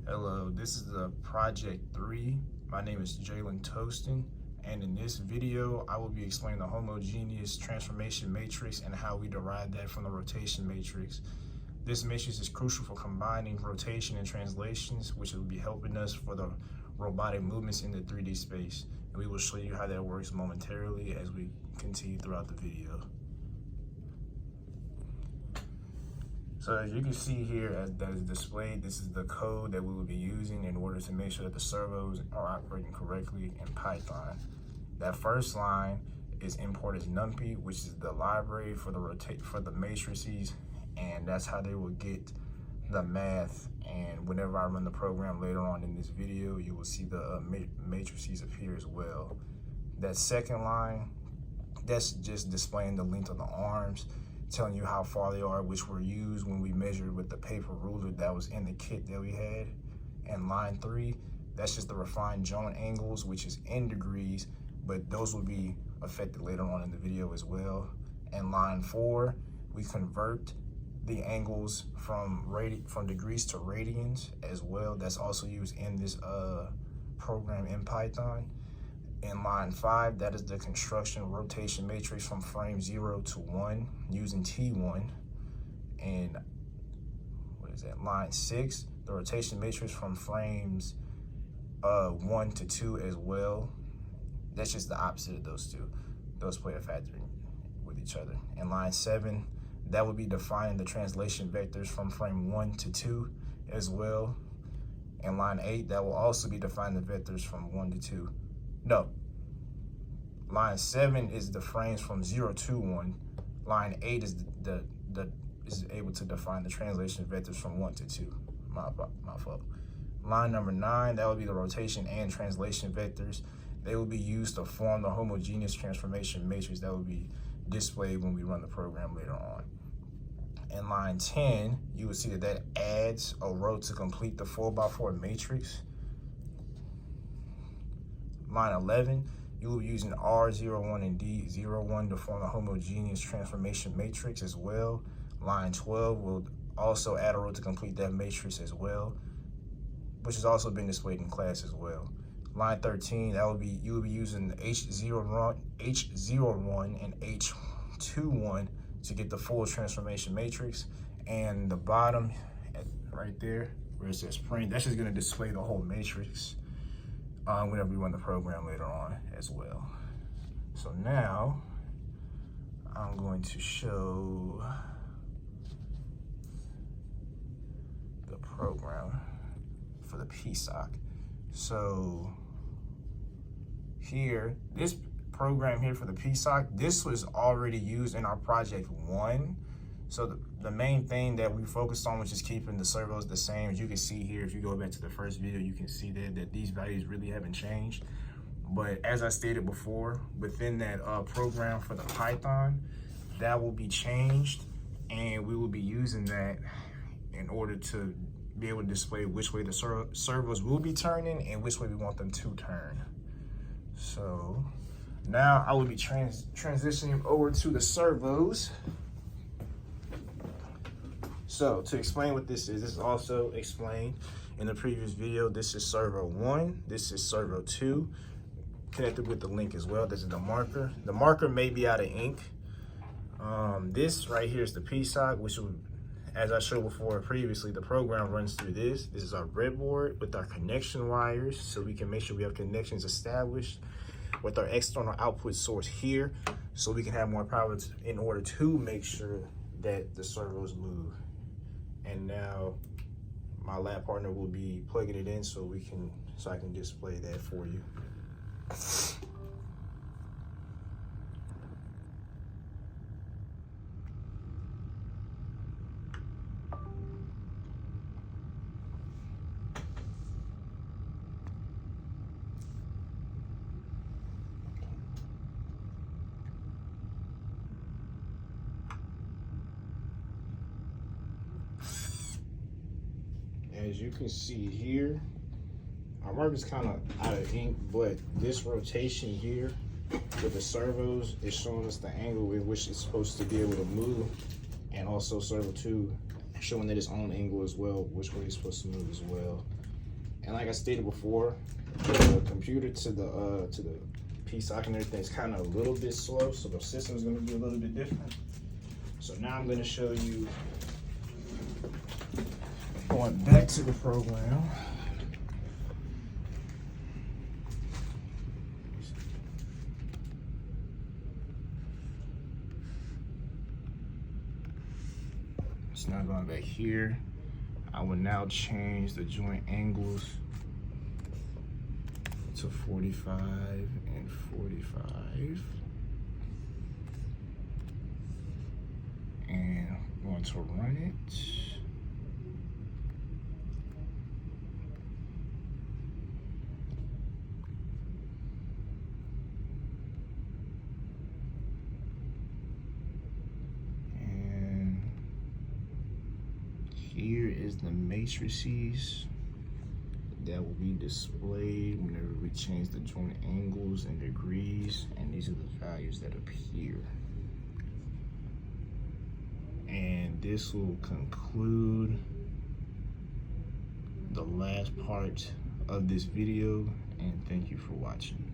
Hello, this is the Project 3. My name is Jalen Toston, and in this video, I will be explaining the homogeneous transformation matrix and how we derive that from the rotation matrix. This matrix is crucial for combining rotation and translations, which will be helping us for the robotic movements in the 3D space. And we will show you how that works momentarily as we continue throughout the video. So as you can see here, as that is displayed, this is the code that we will be using in order to make sure that the servos are operating correctly in Python. That first line is import as NumPy, which is the library for the matrices, and that's how they will get the math. And whenever I run the program later on in this video, you will see the matrices appear as well. That second line, that's just displaying the length of the arms, telling you how far they are, which were used when we measured with the paper ruler that was in the kit that we had. And line 3, that's just the refined joint angles, which is in degrees, but those will be affected later on in the video as well. And line 4, we convert the angles from degrees to radians as well. That's also used in this program in Python. In line 5, that is the construction rotation matrix from frame 0 to 1 using T1. And what is that? Line 6, the rotation matrix from frames 1 to 2 as well. That's just the opposite of those two. Those play a factor with each other. And line 7, that would be defining the translation vectors from frame 1 to 2 as well. And line 8, that will also be defining the vectors from 1 to 2. No, line 7 is the frames from 0 to 1. Line 8 is is able to define the translation vectors from 1 to 2. My fault. Line number 9, that would be the rotation and translation vectors. They will be used to form the homogeneous transformation matrix that will be displayed when we run the program later on. In line 10, you will see that adds a row to complete the 4x4 matrix. Line 11, you will be using R01 and D01 to form a homogeneous transformation matrix as well. Line 12 will also add a row to complete that matrix as well, which has also been displayed in class as well. Line 13, you will be using H01 and H21 to get the full transformation matrix. And the bottom, right there, where it says print, that's just gonna display the whole matrix whenever we run the program later on as well. So now I'm going to show the program for the PSOC. So here, this program here for the PSOC, this was already used in our project 1. So the main thing that we focused on was just keeping the servos the same. As you can see here, if you go back to the first video, you can see that these values really haven't changed. But as I stated before, within that program for the Python, that will be changed, and we will be using that in order to be able to display which way the servos will be turning and which way we want them to turn. So now I will be transitioning over to the servos. So to explain what this is also explained in the previous video. This is servo 1, this is servo 2, connected with the link as well. This is the marker. The marker may be out of ink. This right here is the PSOC, which will, as I showed before previously, the program runs through this. This is our breadboard with our connection wires, so we can make sure we have connections established with our external output source here, so we can have more power in order to make sure that the servos move. And now my lab partner will be plugging it in so I can display that for you. As you can see here, our marker's kind of out of ink, but this rotation here with the servos is showing us the angle in which it's supposed to be able to move, and also servo 2 showing that its own angle as well, which way it's supposed to move as well. And like I stated before, the computer to the P-socket and everything is kind of a little bit slow, so the system is going to be a little bit different. So now I'm going to show you going back to the program. So now going back here, I will now change the joint angles to 45 and 45. And I'm going to run it. And here is the matrices that will be displayed whenever we change the joint angles and degrees, and these are the values that appear. And this will conclude the last part of this video, and thank you for watching.